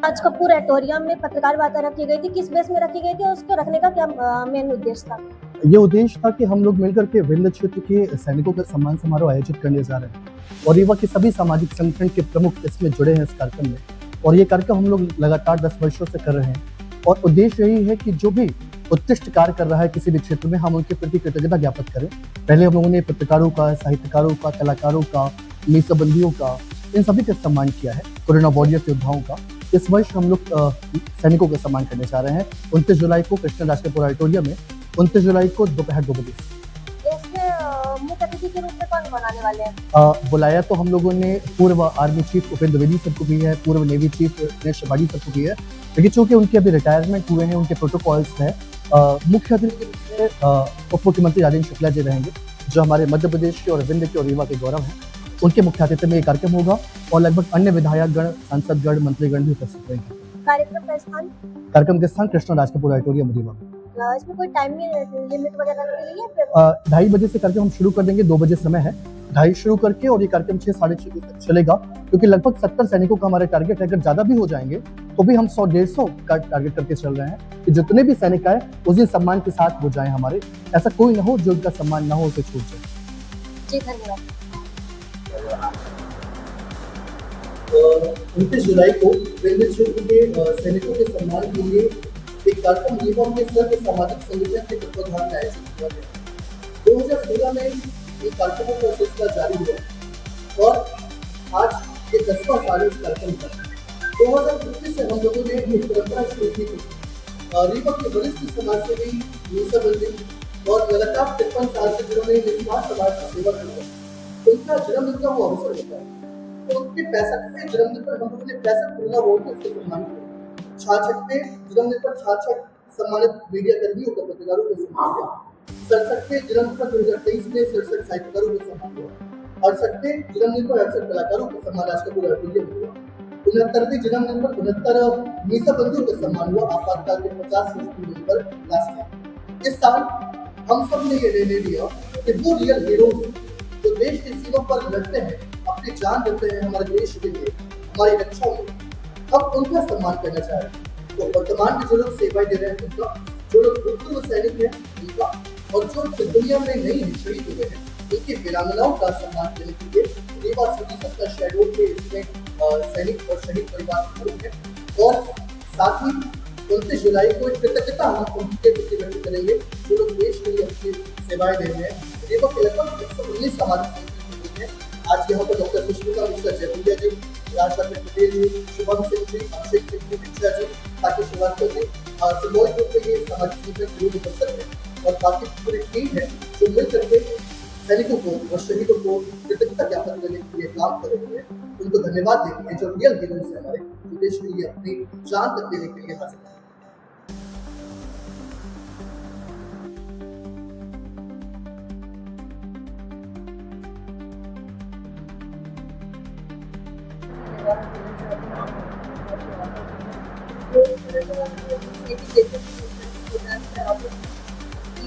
आज कपूर एडिटोरियम में पत्रकार वार्ता रखी गई थी, किस बेस में रखी गई थी और उसको रखने का क्या मेन उद्देश्य था? ये उद्देश्य था कि हम लोग मिलकर के विभिन्न क्षेत्र के सैनिकों का सम्मान समारोह आयोजित करने जा रहे हैं और युवा के सभी सामाजिक संगठन के प्रमुख इसमें जुड़े हैं इस कार्यक्रम में। और ये कार्यक्रम हम लोग लगातार 10 वर्षों से कर रहे हैं और उद्देश्य यही है कि जो भी उत्कृष्ट कार्य कर रहा है किसी भी क्षेत्र में, हम उनके प्रति कृतज्ञता ज्ञापित करें। पहले हम लोगों ने पत्रकारों का, साहित्यकारों का, कलाकारों का, मीडियाबंदियों का, इन सभी का सम्मान किया है, कोरोना वॉरियर्स योद्धाओं का। इस वर्ष हम लोग सैनिकों का सम्मान करने जा रहे हैं 29 जुलाई को कृष्णदास कपूर ऑडिटोरियम में, 29 जुलाई को दोपहर 2 बजे। इसमें मुख्य अतिथि के रूप में कौन बनाने वाले हैं? बुलाया तो हम लोगों ने पूर्व army chief Upendra Dwivedi sir को भी है, पूर्व navy chief Dinesh Tripathi sir को भी है, लेकिन चूंकि उनके अभी रिटायरमेंट हुए हैं, उनके प्रोटोकॉल्स हैं। मुख्य अतिथि के रूप में उप मुख्यमंत्री राजेंद्र शुक्ला जी रहेंगे, जो हमारे मध्य प्रदेश के और विंध्य के और रीवा के गौरव हैं। उनके मुख्य आतिथ्य में ये कार्यक्रम होगा और लगभग अन्य विधायकगण, सांसदगण, मंत्रीगण भी उपस्थित रहेंगे। कार्यक्रम का स्थान कृष्णदास कपूर ऑडिटोरियम रीवा। इसमें कोई टाइम लिमिट वगैरह नहीं है? फिर 2:30 बजे से कार्यक्रम हम शुरू कर देंगे, 2 बजे समय है, 2:30 शुरू करके और ये कार्यक्रम 6 साढ़े 6 बजे तक चलेगा, क्योंकि लगभग 70 सैनिकों का हमारा टारगेट है। अगर ज्यादा भी हो जाएंगे तो भी हम 100-150 का टारगेट करके चल रहे हैं कि जितने भी सैनिक आए उस दिन सम्मान के साथ हो जाए हमारे, ऐसा कोई ना हो जो उनका सम्मान ना हो तो छूट जाए। जी धन्यवाद। 29 जुलाई को विभिन्न क्षेत्र के सैनिकों के सम्मान के लिए एक कार्यक्रम रीवा के सर्व सामाजिक संगठन के तत्वाधान में आयोजित किया गया। 2016 में ये कार्यक्रमों का सिलसिला जारी हुआ और आज ये 10वां साल इस कार्यक्रम का। 2021 से हम लोगों ने एक परंपरा शुरू की थी। रीवा के वरिष्ठ समाजसेवी मीडियाबंदी और लगातार 53 साल से जिन्होंने निस्वार्थ समाज की सेवा की है, उनका जन्मदिन का वो अवसर होता है। तो उनके 65वें जन्मदिन पर हम लोगों ने 65 कोरोना वॉरियर्स को सम्मान किया। 66वें जन्मदिन पर 66 सम्मानित मीडिया कर्मियों को, पत्रकारों को सम्मान किया। 67वें जन्मदिन पर 2023 में 67 साहित्यकारों को सम्मान हुआ। 68वें जन्मदिन पर 68 कलाकारों को सम्मान राज कपूर ऑडिटोरियम में हुआ। 69वें जन्मदिन पर 69 मीडियाबंदियों को सम्मान हुआ आपातकाल के 50 वर्ष पूरे पर लास्ट टाइम। इस साल हम सब ने ये निर्णय लिया कि वो रियल हीरोज जो देश की सीमा पर लड़ते हैं, अपनी जान देते हैं हमारे देश के लिए, हमारी रक्षा में, हम उनका सम्मान करना चाह रहे हैं। तो वर्तमान में जो लोग सेवाएं दे रहे हैं उनका, जो लोग भूतपूर्व सैनिक हैं उनका, और जो इस दुनिया में नहीं शहीद हुए हैं उनकी वीरांगनाओं का सम्मान करने के लिए रीवा सिटी सबका शेड्यूल के इसमें सैनिक और शहीद परिवार प्रमुख है। और साथ ही 29 जुलाई को एक कृतज्ञता हम उनके प्रति व्यक्त करेंगे जो लोग देश के लिए अपनी सेवाएं दे रहे हैं। रीवा के लगभग 119 सामाजिक संगठन हैं। आज यहाँ पर डॉक्टर सुष्मिता मिश्रा जयपुरिया जी, राजशेखर पटेल जी, शुभम सिंह जी, अभिषेक सिंह जी, दीक्षा जी, साकेत श्रीवास्तव जी, सिंबॉल ग्रुप में ये सामाजिक संगठन जरूर उपस्थित है और बाकी पूरी टीम है जो मिलकर के सैनिकों को और शहीदों को कृतज्ञता ज्ञापन करने के लिए काम कर रहे हैं। उनको धन्यवाद देते हैं जो रियल हीरोज है हमारे, जो देश के लिए अपनी जान तक देने के लिए हाजिर है।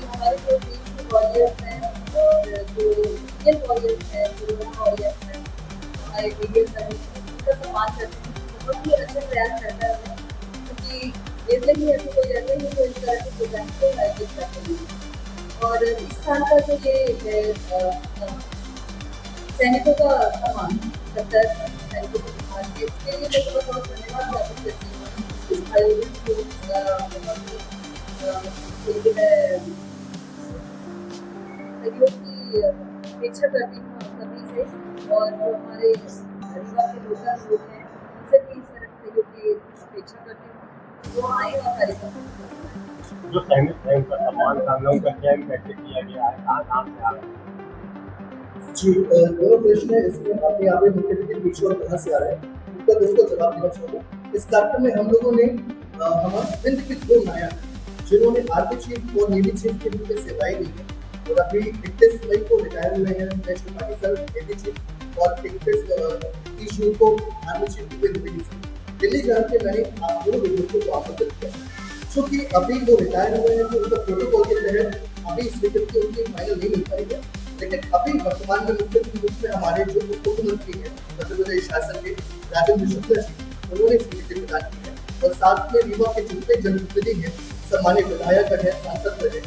हमारे जो देश के वॉरियर्स हैं और जो रियल वॉरियर्स हैं, कोरोना वॉरियर्स हैं, हमारे मीडिया कर्मी, उनका सम्मान करते हैं। बहुत ही अच्छा प्रयास रहता है क्योंकि इसलिए ही ऐसे कोई रहते हैं जो इस तरह के प्रोग्राम को आयोजित करते हैं। और इस साल का जो ये सैनिकों का सम्मान, 70 सैनिकों का सम्मान, इसके लिए मैं बहुत बहुत धन्यवाद ज्ञापित करती हूँ इस आयोजन को। सहयोग की अपेक्षा करती हूँ सभी से, और जो हमारे रीवा के लोग हैं उनसे भी इस तरह के सहयोग की अपेक्षा करती हूँ, वो आए और कार्यक्रम। जो सैनिक है उनका सम्मान करना, उनका क्या कैसे किया गया है, कहाँ से आ रहे हैं? जी, दोनों प्रश्न है इसमें। आपने यहाँ पे मुख्य अतिथि पूछे और कहाँ से आ रहे हैं, उनका दोस्तों जवाब देना चाहूँगा। इस कार्यक्रम में हम लोगों ने हमारे विंध्य के 2 नायक जिन्होंने आर्मी चीफ और नेवी चीफ के रूप में सेवाएं दी है और अभी 31 मई को रिटायर हुए हैं Dinesh Tripathi sir navy chief, और 30 जून को army chief Upendra Dwivedi sir. Delhi जाकर मैंने आप दोनों विद्यार्थियों को आमंत्रित किया, क्योंकि अभी वो रिटायर हुए हैं तो उनका प्रोटोकॉल के तहत अभी इस विकेट की उनकी फाइनल नहीं मिल पाई है। लेकिन अभी वर्तमान में मुख्य रूप में हमारे जो उप मुख्यमंत्री हैं मध्य प्रदेश शासन के राजेंद्र शुक्ला जी, उन्होंने इस विकेट प्रदान की है। साथ में रीवा के जितने जनप्रतिनिधि हैं, सम्मानित विधायक है, सांसद रहे,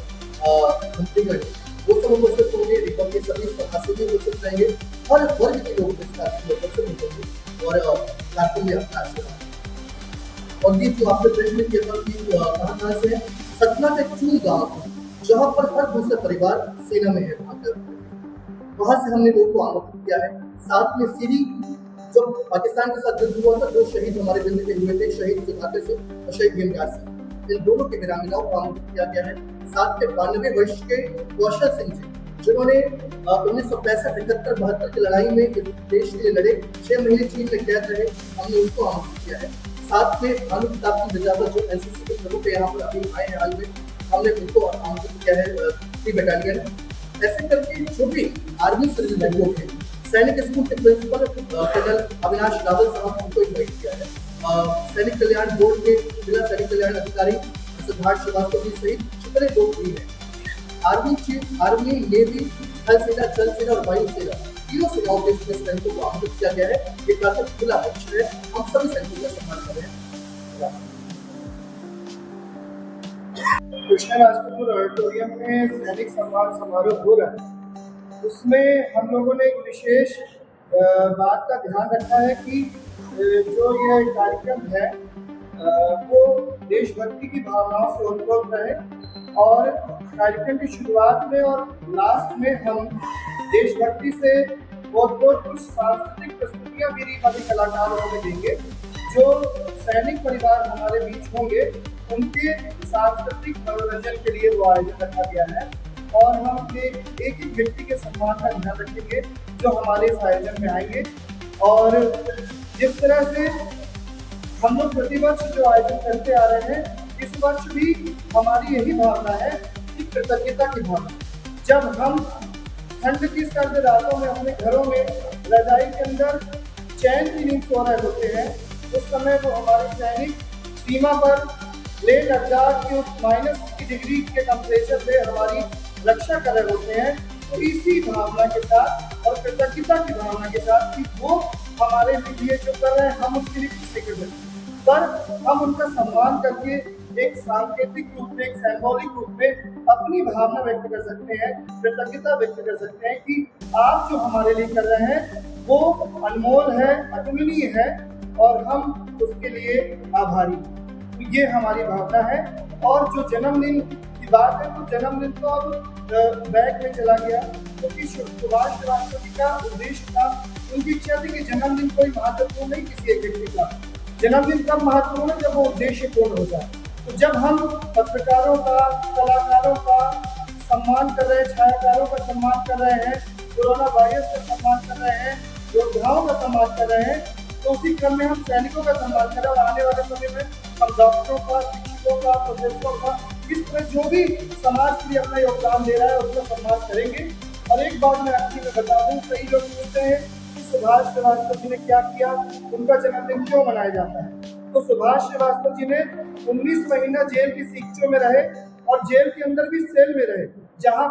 मंत्रीगण, वो सब उपस्थित होंगे। रीवा के सभी सदस्य भी उपस्थित रहेंगे, हर वर्ग के लोग इस कार्यक्रम में उपस्थित होंगे और कार्यक्रम में अपना आशीर्वाद। और ये जो आपने प्रश्न किया था कि कहाँ से है, सतना के चून गाँव, जहाँ पर हर दूसरा परिवार सेना में है, वहां से हमने लोगों को आमंत्रित किया है। साथ में सीरी, जब पाकिस्तान के साथ युद्ध हुआ था, 2 शहीद हमारे बिंदु के हुए थे, शहीद सुधाकर सिंह और शहीद हेमराज सिंह, इन दोनों के वीरांगनाओं को आमंत्रित किया गया है। साथ में 92 वर्ष के कौशल सिंह जी, जिन्होंने 1965-71 की लड़ाई में इस देश के लिए लड़े, 6 महीने चीन में कैद रहे, हमने उनको आमंत्रित किया है। साथ में भानु प्रताप सिंह बिजावर, जो एनसीसी के प्रमुख है, यहाँ पर अभी आए हैं हाल में, हमने उनको आमंत्रित किया है, 3 बटालियन। ऐसे करके जो भी आर्मी से रिलेटेड लोग हैं, सैनिक स्कूल के प्रिंसिपल कर्नल अविनाश रावल साहब, उनको इन्वाइट किया है। सैनिक कल्याण बोर्ड के जिला सैनिक कल्याण अधिकारी सिद्धार्थ श्रीवास्तव जी सहित जितने लोग भी हैं, आर्मी चीफ, आर्मी, नेवी, थल सेना, जल सेना और वायु सेना, तीनों सेनाओं के सैनिकों को आमंत्रित किया गया है। ये कार्यक्रम खुला मंच है, हम सभी सैनिकों का सम्मान कर रहे हैं। कृष्णा राजकपूर ऑडिटोरियम में सैनिक सम्मान समारोह हो रहा है, उसमें हम लोगों ने एक विशेष बात का ध्यान रखा है कि जो ये कार्यक्रम है वो देशभक्ति की भावनाओं से ओतप्रोत रहे और कार्यक्रम की शुरुआत में और लास्ट में हम देशभक्ति से ओतप्रोत कुछ सांस्कृतिक प्रस्तुतियाँ भी रीवा के कलाकारों में देंगे। जो सैनिक परिवार हमारे बीच होंगे, उनके सांस्कृतिक मनोरंजन के लिए वो आयोजन रखा गया है और हम एक एक व्यक्ति के सम्मान का ध्यान रखेंगे जो हमारे इस आयोजन में आएंगे। और जिस तरह से हम लोग प्रतिवर्ष जो आयोजन करते आ रहे हैं, इस वर्ष भी हमारी यही भावना है कि कृतज्ञता की भावना। जब हम ठंड की सर्द रातों में अपने घरों में रजाई के अंदर चैन की नींद सो रहे होते हैं, उस समय वो हमारे सैनिक सीमा पर लेह लद्दाख की उस माइनस की डिग्री के टेम्परेचर पे हमारी रक्षा कर रहे होते हैं। तो इसी भावना के साथ और कृतज्ञता की भावना के साथ कि वो हमारे लिए जो कर रहे हैं, हम उनके लिए कुछ नहीं कर सकते, पर हम उनका सम्मान करके एक सांकेतिक रूप में, एक सिंबॉलिक रूप में अपनी भावना व्यक्त कर सकते हैं, कृतज्ञता व्यक्त कर सकते हैं कि आप जो हमारे लिए कर रहे हैं वो अनमोल है, अतुलनीय है और हम उसके लिए आभारी हैं। तो ये हमारी भावना है। और जो जन्मदिन की बात है, तो जन्मदिन तो अब बैक में चला गया, क्योंकि सुभाष श्रीवास्तव जी का उद्देश्य था, उनकी इच्छा थी कि जन्मदिन कोई महत्वपूर्ण नहीं किसी एक व्यक्ति का, जन्मदिन तब महत्वपूर्ण है जब वो उद्देश्य पूर्ण हो जाए। तो जब हम पत्रकारों का, कलाकारों का सम्मान कर रहे हैं, छायाकारों का सम्मान कर रहे हैं, कोरोना वायरस का सम्मान कर रहे हैं, योद्धाओं का सम्मान कर रहे हैं, तो उसी क्रम में हम सैनिकों का सम्मान कर रहे हैं। और आने वाले समय में हम डॉक्टरों का, शिक्षकों का, प्रोफेसरों का, इस तरह जो भी समाज के लिए अपना योगदान दे रहा है उसका सम्मान करेंगे। और एक बात मैं आखिर में बता दूं, कई लोग पूछते हैं कि सुभाष श्रीवास्तव जी ने क्या किया, उनका जन्मदिन क्यों मनाया जाता है। तो सुभाष श्रीवास्तव जी ने 19 महीना जेल की सीखचों में रहे और जेल के अंदर भी सेल में रहे, जहाँ